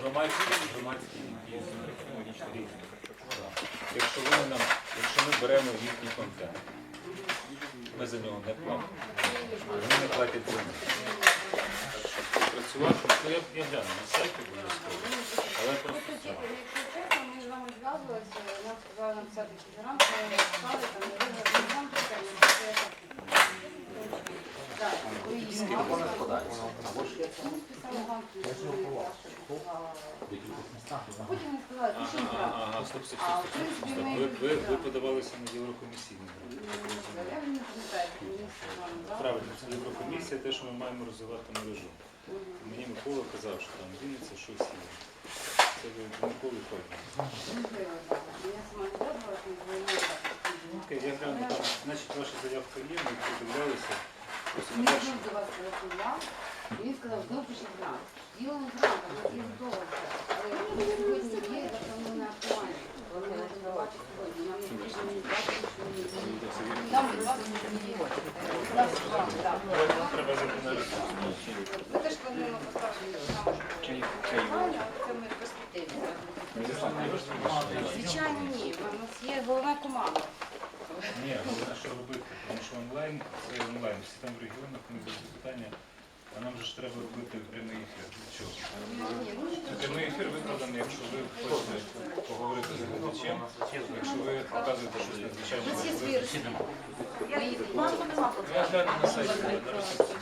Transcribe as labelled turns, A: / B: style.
A: Громадські технологічні. Якщо ми беремо їхній контент, ми за нього не платимо. Вони не платять за нього. Працювати, то я гляну на сайті обов'язково, але просто цього.
B: Ми з вами зв'язувалися, нам сказали написати фігурант, ми написали, там, не вигадали, потім не сказали, пишіть правду.
A: Ага, стоп. Ви подавалися на Єврокомісійний грант.
B: Я не пам'ятаю, мені сказали.
A: Правильно, це Єврокомісія, те, що ми маємо розвивати мережу. Мені Микола казав, що там Вінниця щось є. Це ви Миколи ходите. Окей, я гляну, там, значить, ваша заявка є, ми подивлялися. Просто на перший.
B: Він до вас телефонував, і він сказав, знову пишіть грант. Діло не грант, а нас є готово все. Але сьогодні є, завтра ми не актуальні. Вони можуть бачити сьогодні. Нам не потрібно ні бачити, що ми не Нам не бачити, що не є.
A: Треба зайти на ресурс.
B: Ми теж плануємо поставити саме, що але це ми в перспективі. Звичайно, ні. У нас є головна команда.
A: Ні, головне, що робити, тому що онлайн, це онлайн, всі там в регіонах, вони будуть питання, а нам же ж треба робити прямий ефір. Для чого? Прямий ефір викладений, якщо ви хочете поговорити з глядачем, якщо ви показуєте щось надзвичайне.
B: У нас є свій ресурс. Ми їх плану нема.
A: Я гляну на сайті, на ресурсі.